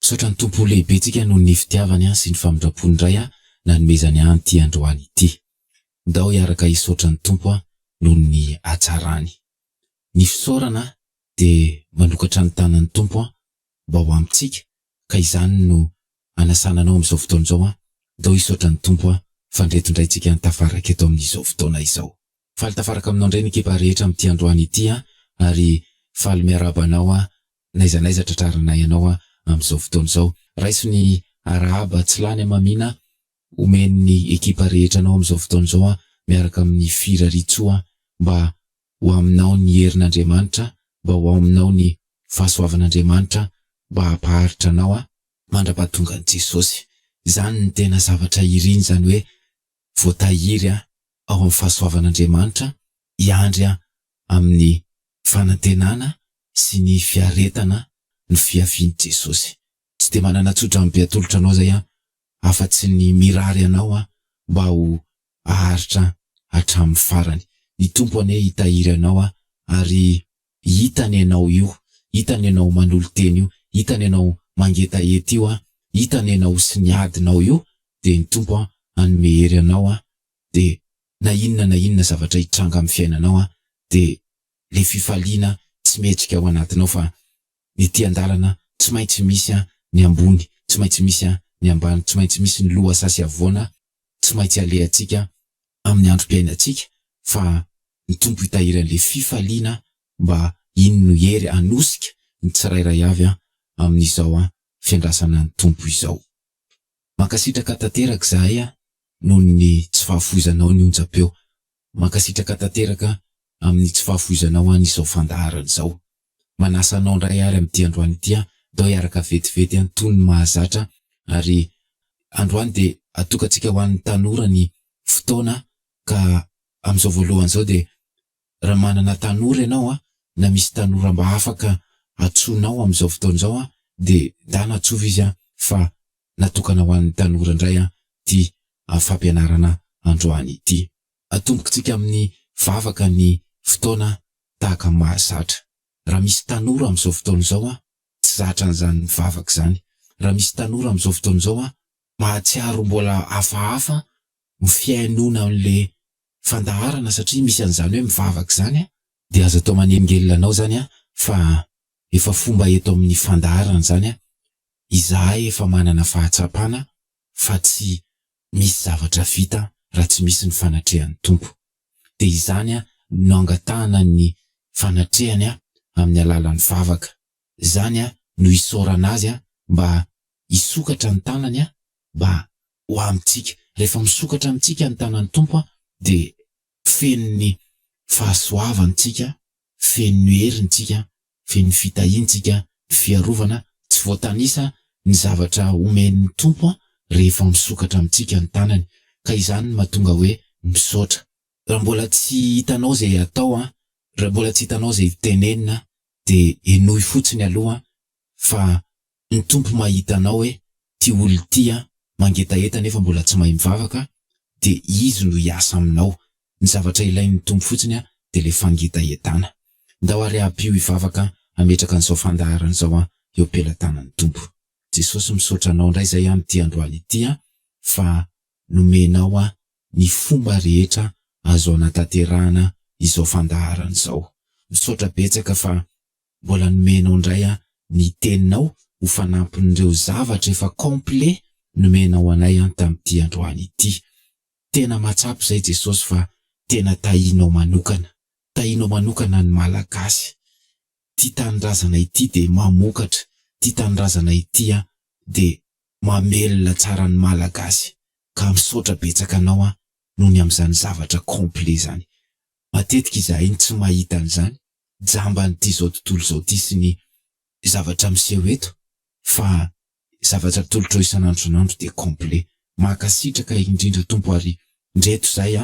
Misaotra ny tompo lehibe tsika noho ny fitiavany sy ny famindrapony indray nanomezany an'ity androany ity. Ndao hiaraka hisaotra ny tompo noho ny hatsarany. Ny fisaorana dia manokatra ny tanan'ny tompo mba ho amintsika, ka izany no anasananao amin'izao fotoana izao. Ndao hisaotra ny tompo fandretondray tsika ny tafaraka eto amin'izao fotoana izao. Faly tafaraka aminao indray ny ekipa rehetra amin'ity androany ity ary faly miarabanao naiza tratraranay ianao amin'izao fotoana izao. Raiso ny arahaba tsy lany amamina omen'ny ekipa rehetra anao amin'izao fotoana izao miaraka amin'ny firaritsoa mba ho aminao ny herin'Andriamanitra, mba ho aminao ny fahasoavan'Andriamanitra, mba hampaharitra anao mandra-pahatongan'i Jesosy. Izany ny tena zavatra iriny, zany hoe voatahiry ao amin'ny fahasoavan'Andriamanitra, hiandry amin'ny fanantenana sy ny fiaretana ny fiavian'i Jesosy. Tsy dia manana tsotra amin'ny beatolotra anao zay afa-tsy ny mirary anao mba ho aharitra hatramin'ny farany. Ny tompo ane hitahiry anao ary hitany ianao io, hitany ianao manolo teny io, hitany ianao mangetaheta io, hitany ianao sy ny adinao io, dia ny tompo hanome hery anao dia na inona zavatra hitranga amin'ny fiainanao dia le fifaliana tsy mihetsika ao anatinao, fa ny tiandalana tsy maintsy misy ny ambony, tsy maintsy misy ny ambany, tsy maintsy misy ny loha sasy avoana, tsy maintsy alehantsika amin'ny androm-piainantsika, fa ny tompo hitahiry an'le fifaliana mba iny no hery hanosika ny tsirairay avy amin'izao fiandrasana ny tompo izao. Mankasitraka tanteraka zahay noho ny tsy fahafoizanao ny onjam-peo. Mankasitraka tanteraka amin'ny tsy fahafoizanao an'izao fandaharana izao. Manasa anao indray ary amin'ity androany ity, ndao hiaraka vetivety toy ny mahazatra, ary androany dia atokantsika ho an'ny tanora ny fotoana, ka amin'izao voalohany izao dia raha manana tanora ianao na misy tanora mba afaka atsoinao amin'izao fotoana izao dia dana atsofa izy fa natokana ho an'ny tanora indray ity fampianarana androany ity. Atombokantsika amin'ny vavaka ny fotoana tahaka mahazatra. Raha misy tanora amin'izao fotoana izao tsy zatra an'izany ny vavaka izany. Raha misy tanora amin'izao fotoana izao mahatsiaro mbola hafahafa mifiainona amin'le fandaharana, satria misy an'izany hoe mivavaka izany dia azo atao manelingelina anao zany fa efa fomba eto amin'ny fandaharana zany izahay efa manana fahatsapana fa tsy misy zavatra vita raha tsy misy ny fanatrehan'ny tompo. Dia izany no angatahana ny fanatrehany amin'ny alalan'ny vavaka. Izany no isaorana azy mba hisokatra ny tanany mba ho amintsika. Rehefa misokatra amintsika ny tanan'ny tompo dia feno ny fahasoavantsika, feno ny herintsika, feno ny fitahiantsika, fiarovana. Tsy voatanisa ny zavatra omen'ny tompo rehefa misokatra amintsika ny tanany, ka izany no mahatonga hoe misaotra. Raha mbola tsy hitanao izay atao, raha mbola tsy hitanao izay tenenina, dia enoy fotsiny aloha fa ny tompo mahita anao hoe ty olo ty mangetaheta nefa mbola tsy mahay mivavaka, dia izy no hiasa aminao. Ny zavatra ilain'ny tompo fotsiny dia le fangetahetana. Ndao ary ampio hivavaka ametraka an'izao fandaharana izao eo am-pelantanan'ny tompo. Jesosy misaotra anao indray zay amin'ity androany ity fa nomenao ny fomba rehetra azo anatanterahana izao fandaharana izao. Misaotra betsaka fa mbola nomenao indray ny teninao ho fanampin'ireo zavatra efa complet nomenao anay tamin'ity androany ity. Tena matsapy zay Jesosy fa tena tahinao manokana. Tahinao manokana ny malagasy. Ty tanindrazana ity dia mamokatra. Ty tanindrazana ity dia mamelona tsara ny malagasy. Ka misaotra betsaka anao noho ny amin'izany zavatra complet zany. Matetika izahay tsy mahita an'izany, jamba n'ity zao tontolo zao ty sy ny zavatra miseho eto, fa zavatra tolotrao isan'andro dia complet. Mankasitraka indrindra tompo ary ndreto zay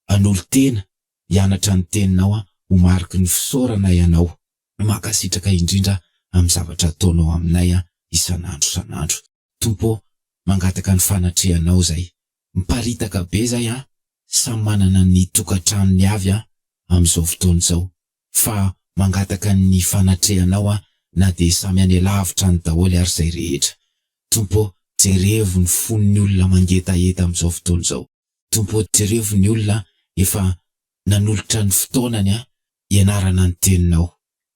anolo tena hianatra ny teninao ho mariky ny fisaorana ianao. Mankasitraka indrindra amin'ny zavatra ataonao aminay isan'andro. Tompo mangataka ny fanatrehanao zay. Miparitaka be zay samy manana ny tokantranony avy amin'izao fotoana izao, fa mangataka ny fanatrehanao na de samy any lavitra ny daholo ary zay rehetra. Tompo, jerevo ny fon'ny olona mangetaeta amin'izao fotoana izao. Tompo, jerevo ny olona efa nanolotra ny fotoanany ianarana ny teninao.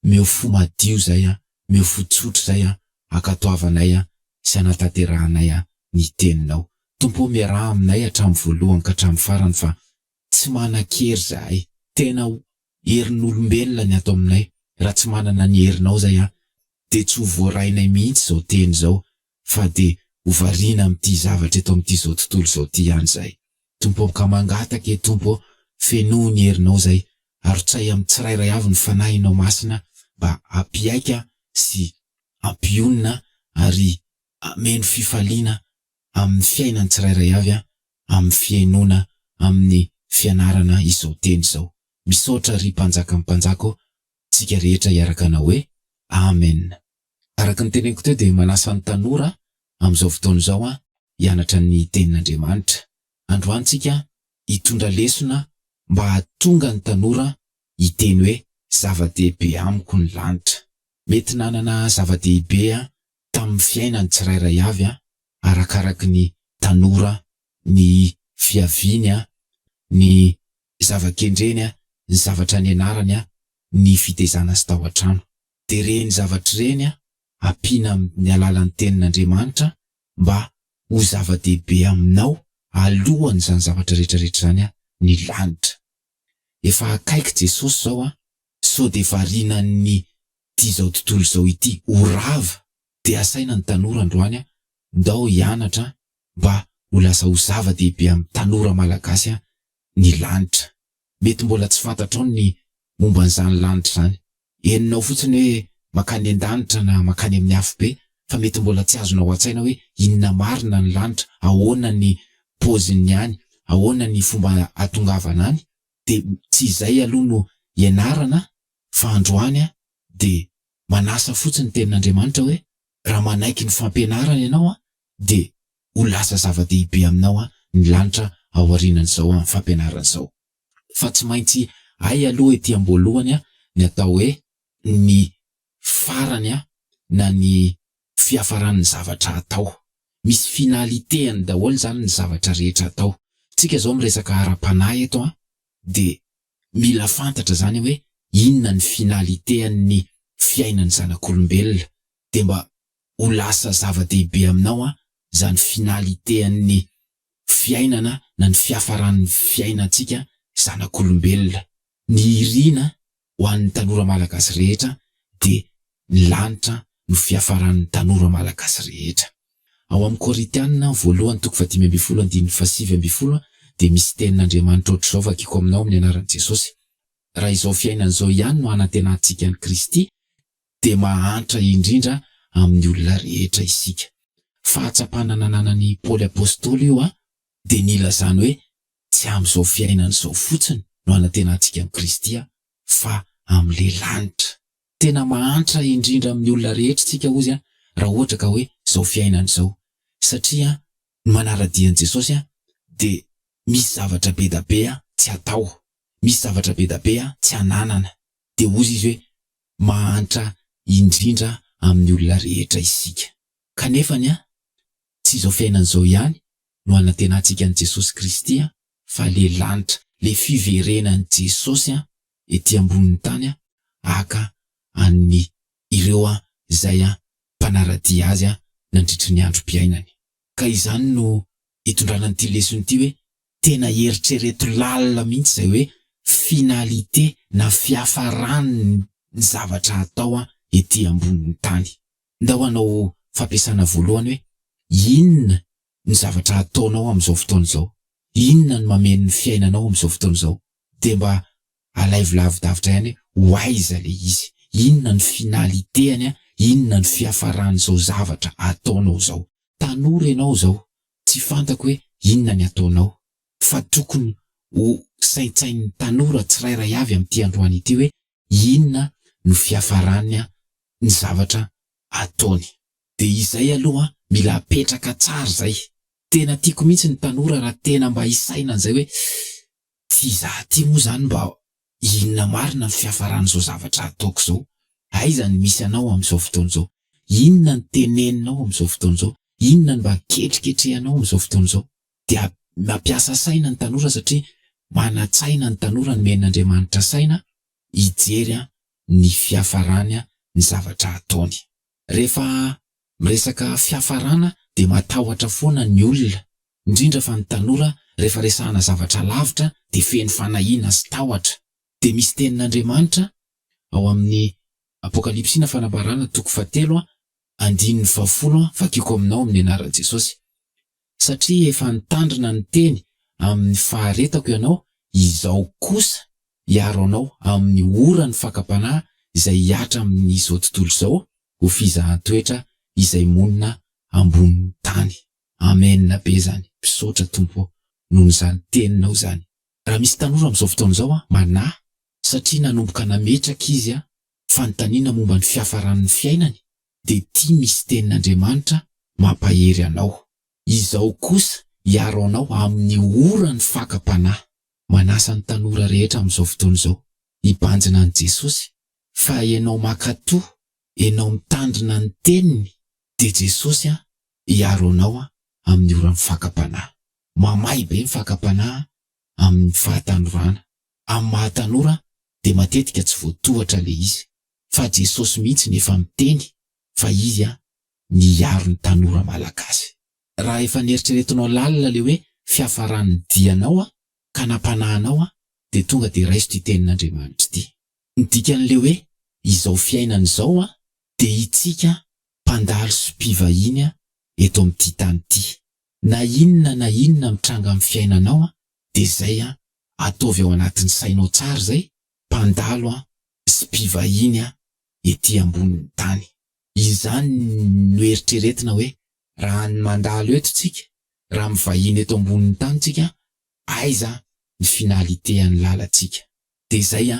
Meo fo madio zay meo fo tsotra zay akatoavanay sy anatanterahanay ny teninao. Tompo, miaraha aminay hatramin'ny voalohany ka hatramin'ny farany fa tsy manan-kery zahay. Tena herin'olombelona ny ato aminay. Raha tsy manana ny herinao zay de tsy ho voarainay mihitsy zao teny zao, fa de hovariana amin'ity zavatra eto amin'ity zao tontolo zao ty ihany zay. Tompo, ka mangataka Tompo, fenohy ny herinao zay, ary tsay amin'ny tsirairay avy ny fanahinao masina mba ampiaika sy ampionina ary ameno fifaliana amin'ny fiainany tsirairay avy amin'ny fiainona amin'ny fianarana izao teny zao. Misaotra ry mpanjaka amin'ny mpanjako, tsika rehetra iaraka na hoe amen. Araka ny teneniko teo de manasa ny tanora amin'izao fotoana izao hianatra ny tenin'Andriamanitra. Androany tsika hitondra lesona mba hahatonga ny tanora hiteny hoe zava-dehibe amiko ny lanitra. Mety nanana zava-dehibe tamin'ny fiainany tsirairay avy arakaraky ny tanora, ny fiaviany, ny zava-kendreny, ny zavatra nianarany, ny fitezana sy tao an-trano. De reny zavatra reny ampiana amin'ny alalan'ny tenin'Andriamanitra mba ho zava-dehibe aminao alohan'ny zany zavatra rehetrarehetra zany ny lanitra. Efa akaiky Jesosy zao sao de varinan'ny ty zao tontolo zao ity ho rava, de asaina ny tanora androany ndao hianatra mba ho lasa ho zava-dehibe amin'ny tanora malagasy ny lanitra. Mety mbola tsy fantatrao ny momban'izany lanitra zany. Heninao fotsiny hoe makany an-danitra na makany amin'ny afo be, fa mety mbola tsy azonao an-tsaina hoe inona marina ny lanitra, ahoana ny paoziny any, ahoana ny fomba atongavana any. De tsy izay aloha no ianarana, fa androany de manasa fotsiny tenin'Andriamanitra hoe raha manaiky ny fampianarana ianao de ho lasa zava-dehibe aminao ny lanitra ao aorianan'izao amin'ny fampianarana izao. Fa tsy maintsy ay aloha ety am-boalohany ny atao hoe ny farany na ny fiafaran'ny zavatra atao. Misy finaliteany daholo zany ny zavatra rehetra atao. Tsika zao miresaka ara-panahy eto de mila fantatra zany hoe inona ny finalitean'ny fiainan'ny zanak'olombelona, de mba ho lasa zava-dehibe aminao zany finalitean'ny fiainana na ny fiafaran'ny fiainantsika zanak'olombelona. Ny irina ho an'ny tanora malagasy rehetra de ny lanitra no fiafaran'ny tanora malagasy rehetra. Ao amin'ny Koritianina voalohany toko 10:7-7 de misy tenin'Andriamanitra ohatr'izao vakiko aminao amin'ny anaran'i Jesosy. Raha izao fiainana izao ihany no anantenantsika ny Kristy, de mahantra indrindra amin'ny olona rehetra isika. Fahatsapana nananan'ny Paoly apôstôly io de nilazany hoe tsy amin'izao fiainana izao fotsiny no anantenantsika ny Kristy fa amin'le lanitra. Tena mahantra indrindra amin'ny olona rehetra tsika ozy raha ohatra ka hoe izao fiainana izao, satria ny manaradian'i Jesosy de misy zavatra be da be tsy atao, misy zavatra be da be tsy ananana, de ozy izy hoe mahantra indrindra amin'ny olona rehetra isika. Kanefany tsy izao fiainana izao ihany no anantenantsika an'i Jesosy Kristy fa le lanitra, le fiverenan'i Jesosy ety ambonin'ny tany aka an'ny ireo zay mpanaradia azy nandritry ny androm-piainany. Ka izany no hitondrana an'ity lesona ity hoe tena eritrereto lalina mihitsy zay hoe finalité na fiafarany ny zavatra atao ety ambonin'ny tany. Ndao anao fampiasana voalohany hoe inona ny zavatra ataonao amin'izao fotoana izao, inona ny mameno ny fiainanao amin'izao fotoana izao, de mba alaivo lavidavitra ihany ho aiza le izy, inona ny finalitéany, inona ny fiafaran'izao zavatra ataonao zao. Tanora ianao zao, tsy fantako hoe inona ny ataonao, fa tokony ho saintsain'ny tanora tsirairay avy amin'ity androany ity hoe inona no fiafarany ny zavatra ataony. De izay aloha mila apetraka tsara zay. Tena tiako mihitsy ny tanora raha tena mba isaina an'izay hoe ty za ty moa zany mba inona marina ny fiafaran'izao zavatra ataoko zao. aiza ny misy anao am'izao fotoana izao, inona ny teneninao am'izao fotoana izao, inona ny mba ketriketrehanao am'izao fotoana izao. Dia mampiasa saina ny tanora satria manatsaina ny tanora ny men'Andriamanitra saina hijery ny fiafarany ny zavatra ataony. Rehefa miresaka fiafarana dia matahotra foana ny olona, indrindra fa ny tanora rehefa resahana zavatra lavitra dia feno fanahiana sy tahotra. Dia misy tenin'Andriamanitra ao amin'ny Apokalipsina fanambarana 3:20 vakiko aminao amin'ny anaran'i Jesosy. Satria efa nitandrina ny teny amin'ny faharetako ianao, izao kosa hiaro anao amin'ny ora ny fakapanahy izay hiatra amin'izao tontolo izao ho fizahan-toetra izay monina ambonin'ny tany. Amen be zany. Mpisaotra Tompo noho izany teninao zany. Raha misy tanora amin'izao fotoana izao manahy satria nanomboka nametraka izy fanontaniana momba ny fiafaran'ny fiainany, dia tia misy tenin'Andriamanitra mampahery anao. Izao kosa hiaro anao amin'ny ora ny fakapanahy. Manasa ny tanora rehetra amin'izao fotoana izao hibanjina an' Jesosy, fa ianao makatoa, ianao mitandrina ny teniny, dia Jesosy hiaro anao amin'ny ora ny fakapanahy. Mamay be ny fakapanahy amin'ny fahatanorana. Amin'ny mahatanora dia matetika tsy voatohatra le izy, fa Jesosy mihitsy nefa miteny fa izy ny hiaro ny tanora malagasy. Raha efa nieritreretinao lalina le hoe fiafaran'ny dianao ka nampanahanao dia tonga dia raiso ty tenin'Andriamanitra ity. Ny dikan'le hoe izao fiainana izao dia itsika mpandalo sy mpivahiny eto amin'ity tany ity. Na inona mitranga amin'ny fiainanao dia izay ataovy ao anatin'ny sainao tsara zay, mpandalo sy mpivahiny ety ambonin'ny tany. Izany no eritreretina hoe raha ny mandalo eto tsika, raha mivahiny eto ambonin'ny tany tsika, aiza ny finalitean'ny lalantsika. Dia izay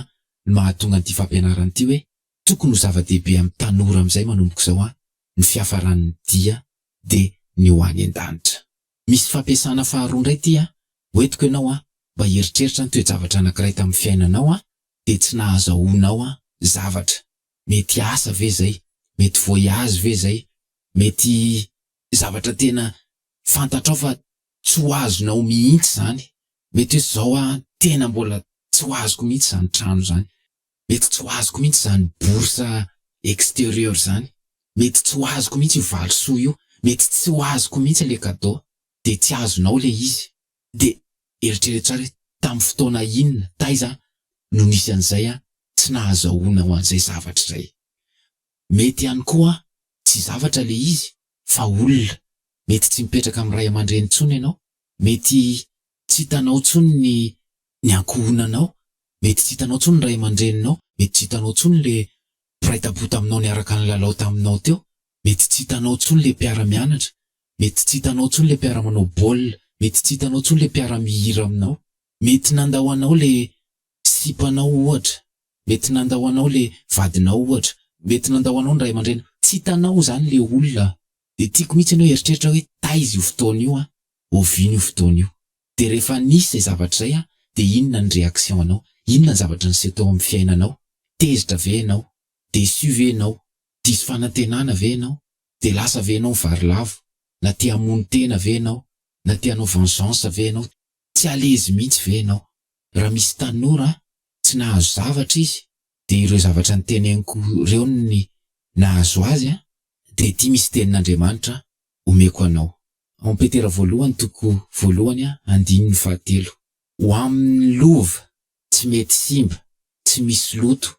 no mahatonga an'ity fampianarana ity hoe tokony ho zava-dehibe amin'ny tanora amin'izay manomboka izao ny fiafaran'ny dia dia ny ho any an-danitra. Misy fampiasana faharoa indray ity hoentiko ianao mba hieritreritra ny toe-javatra anankiray tamin'ny fiainanao dia tsy nahazahoanao zavatra. Mety asa ve zay, mety voyage ve zay, mety zavatra tena fantatrao fa tsy ho azonao mihitsy zany. Mety hoe zao tena mbola tsy ho azoko mihitsy zany trano zany, mety tsy ho azoko mihitsy zany bourse extérieur zany, mety tsy ho azoko mihitsy io valisoa io, mety tsy ho azoko mihitsy le cadeau. Dia tsy azonao le izy. Dia eritreretra hoe tamin'ny fotoana inona taiza no nisy an'izay tsy nahazahoana ho an'izay zavatra izay. Mety ihany koa tsy zavatra le izy fa olona. Mety tsy mipetraka amin'ny ray aman-dreny intsony ianao, mety tsy hitanao intsony ny ankohonanao, mety tsy hitanao intsony ny ray aman-dreninao, mety tsy hitanao intsony le mpiray tabota aminao niaraka ny lalao taminao teo, mety tsy hitanao intsony le mpiara-mianatra, mety tsy hitanao intsony le mpiara-manao baolina, mety tsy hitanao intsony le mpiara-mihira aminao, mety nandahoanao le sipanao ohatra, mety nandahoanao le vadinao ohatra, mety nandahoanao ny ray aman-dreny, tsy hitanao zany le olona. Dia tiako mihitsy ianao eritreritra hoe taiza io fotoana io oviana io fotoana io. Dia rehefa nisy izay zavatra izay dia inona ny reaction anao, inona ny zavatra nisy tao amin'ny fiainanao. Tezitra ve ianao, déçu ve ianao, diso fanantenana ve ianao, dia lasa ve ianao varilavo, na te hamono tena ve ianao, na te hanao vengeance ve ianao, tsy alezy mihitsy ve ianao. Raha misy tanora tsy nahazo zavatra izy, dia ireo zavatra niteneniko ireo ny nahazo azy dia ity misy tenin'Andriamanitra omeko anao. Ao Petera 1:1-9. Ho amin'ny lova tsy mety simba, tsy misy loto,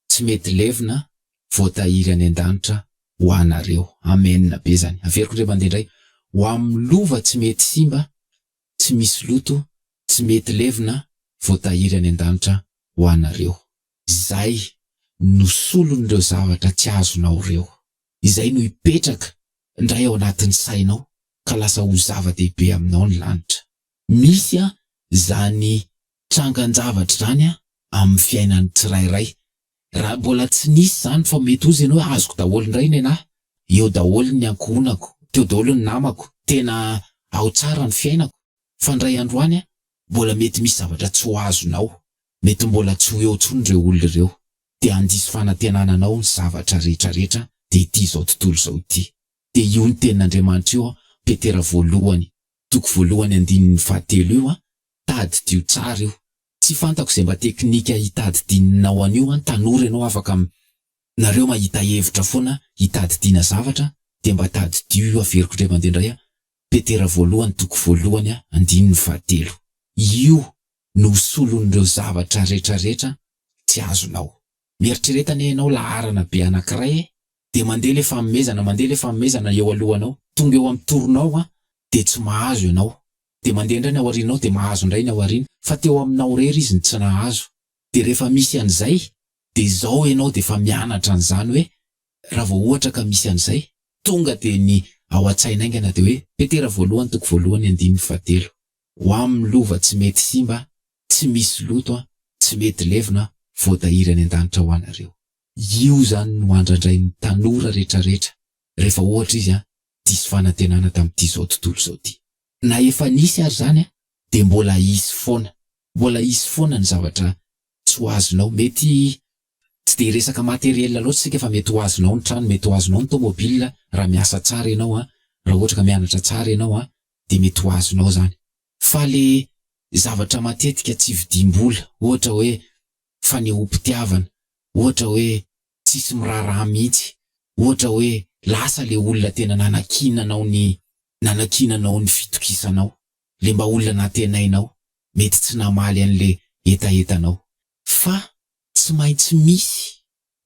tsy mety levina, voatahiry any an-danitra ho anareo. Amen be zany. Averiko indray mandeha indray. Ho amin'ny lova tsy mety simba, tsy misy loto, tsy mety levina, voatahiry any an-danitra ho anareo. Izay no solon'ireo zavatra tsy azonao ireo. Izay no hipetraka indray ao anatin'ny sainao ka lasa ho zava-dehibe aminao ny lanitra. Misy zany trangan-javatra zany amin'ny fiainan'ny tsirairay. Raha mbola tsy nisy zany fa mety ozy ianao azoko daholo indray ny anahy, eo daholo ny ankohonako, teo daholo ny namako, tena ao tsara ny fiainako. Fa indray androany mbola mety misy zavatra tsy ho azonao, mety mbola tsy ho eo intsony ireo olona ireo. de andiso fanantenananao ny zavatra rehetrarehetra de ity zao tontolo zao ity. De io ny tenin'Andriamanitra io Petera voalohany, toko voalohany andininy fahatelo io tadidio tsara io. Tsy fantako zay mba teknika hitadidininao an'io tanora ianao afaka nareo mahita hevitra foana hitadidiana zavatra de mba tadidio io averiko ndray mandendray Petera voalohany toko voalohany andininy fahatelo. Io no solon'ireo zavatra rehetrarehetra tsy azonao. Mieritrereta ianao laharana be anankiray de mandeha le famemezana eo alohanao, tonga eo amin'ny toronao de tsy mahazo ianao. De mandeha indray ny aorianao de mahazo indray ny aoriana, fa teo aminao rery izy ny tsy nahazo. De rehefa misy an'izay de zao ianao de fa mianatra an'izany hoe raha vao ohatra ka misy an'izay, tonga de ny ao an-tsaina aingana de hoe Petera voalohany toko voalohany andininy fahatelo. Ho amin'ny lova tsy mety simba, tsy misy loto, tsy mety levina, voatahiry any an-danitra ho anareo. Io zany no andrandray ny tanora rehetrarehetra rehefa ohatra izy diso fanantenana tamin'ity zao tontolo zao ity. Na efa nisy ary zany de mbola hisy foana ny zavatra tsy ho azonao. Mety tsy de resaka materiel loatra sika fa mety ho azonao ny trano, mety ho azonao ny tomobila raha miasa tsara ianao raha ohatra ka mianatra tsara ianao de mety ho azonao zany. Fa le zavatra matetika tsy vidim-bola, ohatra hoe fanehoam-pitiavana, ohatra hoe tsisy miraharaha mihitsy, ohatra hoe lasa le olona tena nanakinanao ny fitokisanao, le mba olona natenainao, mety tsy namaly an'le etaetanao. Fa tsy maintsy misy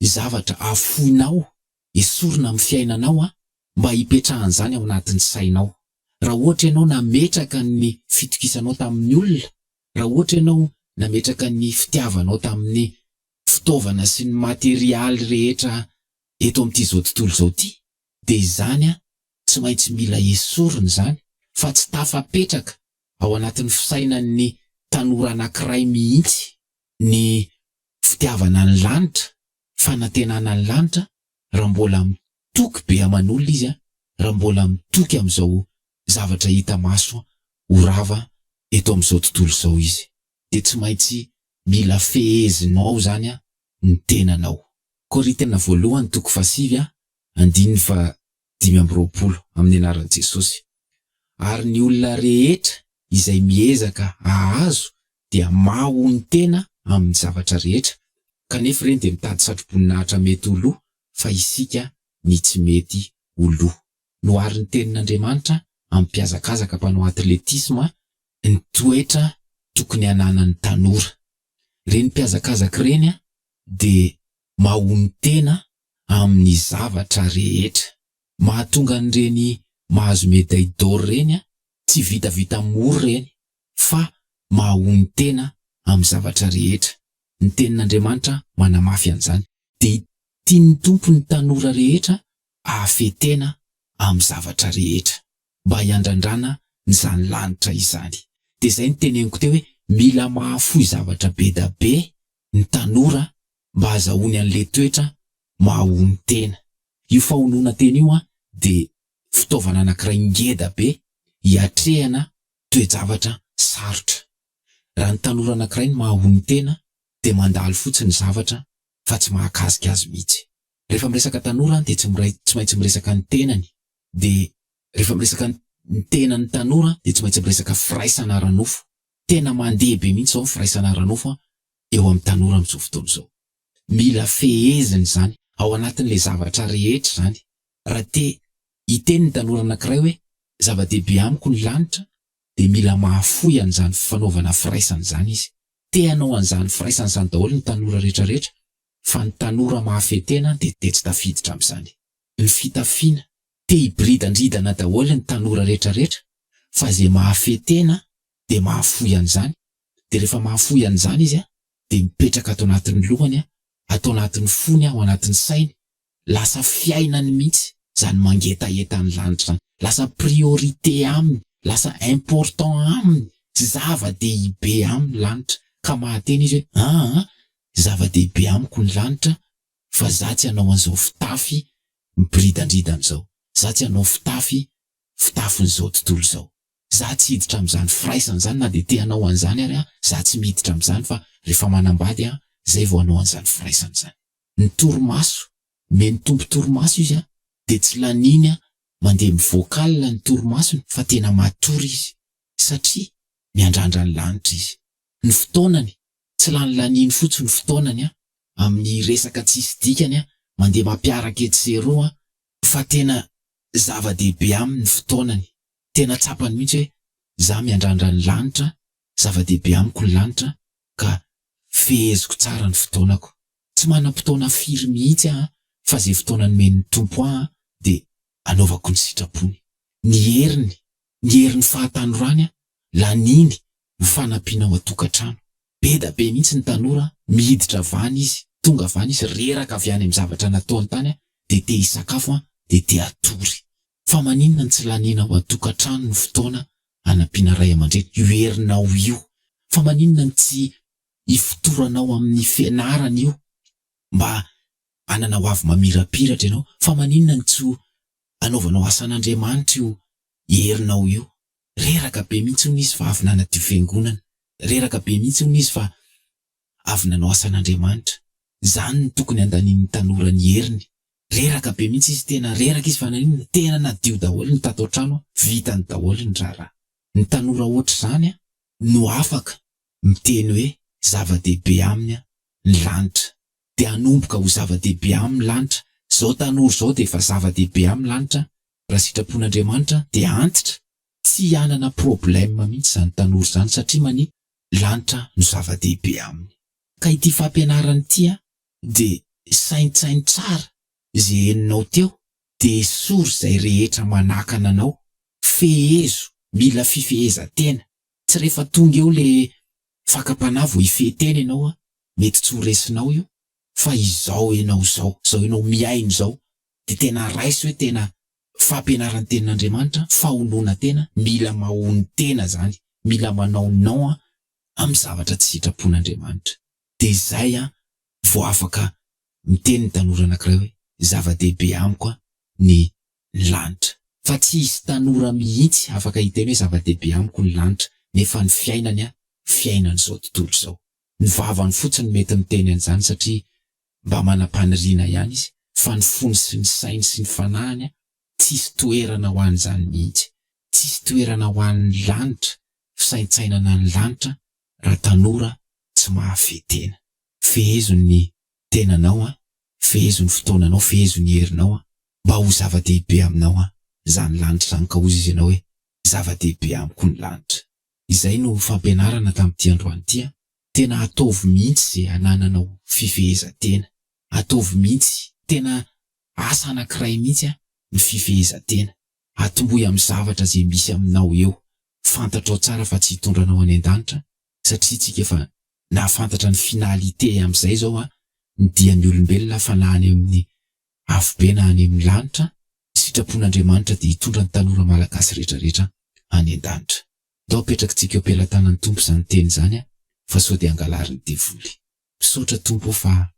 zavatra afoinao, esorina amin'ny fiainanao mba hipetrahan'izany ao anatin'ny sainao. Raha ohatra ianao nametraka ny fitokisanao tamin'ny olona, raha ohatra ianao nametraka ny fitiavanao tamin'ny fitaovana sy ny materialy rehetra eto amin'ity zao tontolo zao ity, de izany tsy maintsy mila esorina izany, fa tsy tafapetraka ao anatin'ny fisainan'ny tanora anankiray mihitsy ny fitiavana ny lanitra, fanantenana ny lanitra, raha mbola mitoky be aman'olona izy raha mbola mitoky amin'izao zavatra hita maso orava eto amin'izao tontolo zao izy. De tsy maintsy mila fehezinao zany ny tenanao. Korintiana voalohany toko 7 andininy 5:20 amin'ny anaran'i Jesosy. Ary ny olona rehetra izay miezaka ahazo dia mahony tena amin'ny zavatra rehetra, kanefa ireny de mitady satroboninahitra mety ho loha, fa isika ny tsy mety ho loha. Noharin'ny tenin'Andriamanitra amin'ny mpiazakazaka mpanao atletisma ny toetra tokony hananan'ny tanora. Reny mpiazakazaka reny de mahony tena amin'ny zavatra rehetra. Mahatonga an'ireny mahazo médaille d'or reny tsy vitavita mora reny, fa mahony tena amin'ny zavatra rehetra. Ny tenin'Andriamanitra manamafy an'izany. De tian'ny Tompo ny tanora rehetra ahafetena amin'ny zavatra rehetra, mba hiandrandrana n'izany lanitra izany. De zay ny teneniko teo hoe mila mahafoy zavatra be da be ny tanora mba azahoany an'le toetra mahony tena. Io fahonona tena io de fitaovana anankiray ngeda be hiatrehana toe-javatra sarotra. Raha ny tanora anankiray ny mahony tena de mandalo fotsiny zavatra fa tsy mahakasika azy mihitsy. Rehefa miresaka tanora de tsy maintsy miresaka ny tenany, de rehefa miresaka ny tenany tanora de tsy maintsy miresaka firaisana ara-nofo. Tena mandeha be mihitsy zao firaisana ara-nofo eo amin'ny tanora amin'izao fotoana izao. Mila feheziny zany ao anatin'le zavatra rehetra zany. Raha te hiteny ny tanora anankiray hoe zava-dehibe amiko ny lanitra, de mila mahafoy an'izany fanaovana firaisana zany izy. Te hanao an'izany firaisana izany daholo ny tanora rehetrarehetra, fa ny tanora mahafetena de tsy tafiditra amin'izany. Ny fitafiana te hibridandridana daholo ny tanora rehetrarehetra, fa zay mahafetena de mahafoy an'izany. De rehefa mahafoy an'izany izy de mipetraka ato anatin'ny lohany, ato anatin'ny fony, ao anatin'ny sainy, lasa fiainany mihitsy zany mangetaeta ny lanitra zany. Lasa priorité aminy, lasa important aminy, zava-dehibe aminy lanitra. Ka mahateny izy hoe zava-dehibe amiko ny lanitra, fa za tsy hanao an'izao fitafy mibridandridana zao, za tsy hanao fitafin'izao tontolo zao, za tsy hiditra amin'izany firaisana zany, na de te hanao an'izany ary za tsy miditra amin'izany, fa rehefa manambady zay vao hanao an'izany firaisana zany. Ny torimaso, meny tompo torimaso izy de tsy laniny mandeha mivoakala ny torimasony fa tena matory izy satria miandrandra ny lanitra izy. Ny fotoanany tsy laniny fotsiny ny fotoanany amin'ny resaka tsisy dikany mandeha mampiaraka etsy zero fa tena zava-dehibe aminy fotoanany. Tena tsapany mihitsy hoe za miandrandra ny lanitra, zava-dehibe amiko ny lanitra ka feheziko tsara ny fotoanako. Tsy manam-potoana firy mihitsy fa zay fotoanany men'ny tompo de anaovako ny sitrapony. Ny herin'ny fahatanorany laniny ny fanampiana ao atokantrano. Be da be mihitsy ny tanora miditra vany izy, tonga vany izy reraka avy any amin'ny zavatra nataony tany de te hisakafo de te hatory. Fa maninona tsy lanina ao atokantrano ny fotoana hanampiana ray aman-dreny io herinao io. Fa maninona tsy ifotoranao amin'ny fianarana io mba anana ho avy mamirapiratra ianao. Fa maninona tsy anaovanao asan'Andriamanitra io herinao io. Reraka be mihitsy izy fa avy nanadio fiangonana, reraka be mihitsy izy fa avy nanao asan'Andriamanitra. Zany ny tokony andanian'ny tanora ny heriny. Reraka be mihitsy izy, tena reraka izy fa naninona tena nadio daholo ny tato trano, vitany daholo ny raharaha. Ny tanora ohatr' zany no afaka miteny hoe zava-dehibe aminy ny lanitra, de hanomboka ho zava-dehibe amin'ny lanitra. Zao tanora zao de efa zava-dehibe amin'ny lanitra raha sitrapon'Andriamanitra, de antitra tsy hanana problème mihitsy zany tanora zany satria mani lanitra no zava-dehibe aminy. Ka ity fampianarana ity de saintsainy tsara zay heninao teo, de sory zay rehetra manakana anao. Fehezo, mila fifehezantena. Tsy rehefa tonga eo le fakam-panavo ifehtena ianao mety tsy ho resinao io, fa izao ianao zao ianao miaino zao de tena raisy hoe tena fampianaran'ny tenin'Andriamanitra, fahonoana tena, mila mahony tena zany, mila manao nao amin'ny zavatra tsy sitrapon'Andriamanitra. De zay vao afaka miteny ny tanora anankiray hoe zava-dehibe amiko ny lanitra. Fa tsy isy tanora mihitsy afaka hiteny hoe zava-dehibe amiko ny lanitra nefa ny fiainany zao tontolo zao. Ny vavany fotsiny mety miteny an'izany satria mba manam-paniriana ihany izy, fa ny fony sy ny sainy sy ny fanahany tsisy toerana ho an'izany mihitsy. Tsisy toerana ho an'ny lanitra, fisaintsainana ny lanitra raha tanora tsy mahafetena. Fehezo ny tenanao fehezo ny fotoananao, fehezo ny herinao mba ho zava-dehibe aminao zany lanitra zany, ka hozy izy ianao hoe zava-dehibe amiko ny lanitra. Izay no fampianarana tamin'ity androany ity. Tena ataovy mihitsy zay anananao fifehezantena. Ataovy mihitsy, tena asa anankiray mihitsy ny fifehezantena. Atomboy amin'ny zavatra zay misy aminao eo. Fantatrao tsara fa tsy hitondranao any an-danitra satria tsika efa nahafantatra ny finalité amin'izay zao ny dian'ny olombelona fa na any amin'ny afobe na any amin'ny lanitra, sitrapon'Andriamanitra de hitondra ny tanora malagasy rehetrarehetra any an-danitra. Dao petraka eo pelantanan'ny Tompo zany teny zany fa sao de angalariny devoly. Misaotra Tompo fa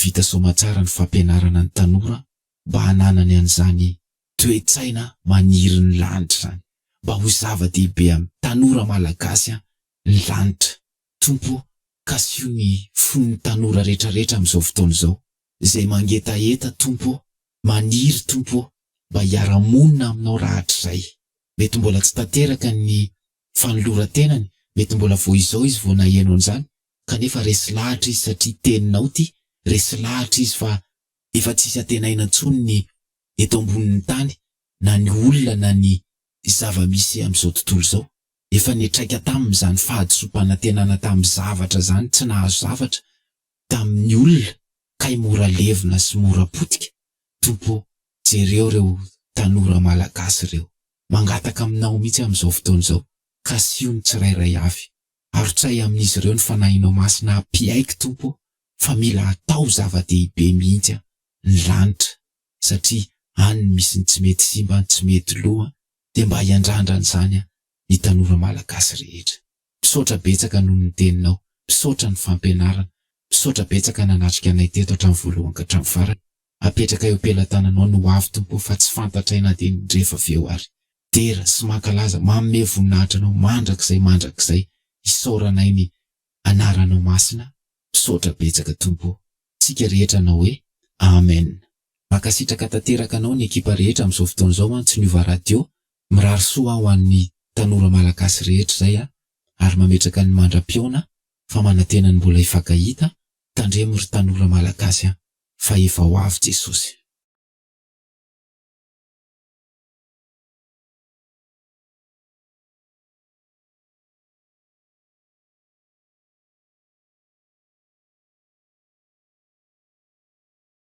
vita soamantsara ny fampianarana ny tanora mba hananany an'izany toe-tsaina maniry ny lanitra zany, mba ho zava-dehibe amin'ny tanora malagasy ny lanitra. Tompo kasio ny fon'ny tanora rehetrarehetra amin'izao fotoana izao, zay mangetaeta Tompo, maniry Tompo mba hiara-monina aminao rahatr'izay. Mety mbola tsy tanteraka ny fanoloran-tenany, mety mbola vao izao izy vao nahaino an'izany, kanefa resy lahatra izy satria teninao ty, resy lahatra izy fa efa tsisy antenaina intsony ny eto ambonin'ny tany, na ny olona na ny zava-misy amin'izao tontolo izao. Efa netraika tamin'izany fahadisom-panantenana tamin'ny zavatra zany, tsy nahazo zavatra tamin'ny olona, kay mora levina sy mora potika. Tompo, jereo reo tanora malagasy reo, mangataka aminao mihitsy amin'izao fotoana izao, kasio ny tsirairay avy. Arotsay amin'izy ireo ny fanahinao masina ampiaiky Tompo, fa mila atao zava-dehibe mihitsy ny lanitra, satria any misy ny tsy mety simba, ny tsy mety loha, de mba hiandrandra an'izany ny tanora malagasy rehetra. Misaotra betsaka noho ny teninao, misaotra ny fampianarana, misaotra betsaka nanatrika anay teto hatramin'ny voalohany ka hatramin'ny farany. Apetraka eo pelantananao no avy Tompo fa tsy fantatraina de nydrefa aveo ary. Tera sy mankalaza, manome voninahitra anao mandrakizay, isaoranay ny anaranao masina. Misaotra betsaka Tompo, tsika rehetra anao hoe amen. Makasitraka tanteraka anao ny ekipa rehetra amin'izao fotoana izao tsy niova radio, mirary soa ho an'ny tanora malagasy rehetra zay ary mametraka ny mandram-piona fa manantena ny mbola hifankahita tandremo ry tanora malagasy fa efa ho avy Jesosy.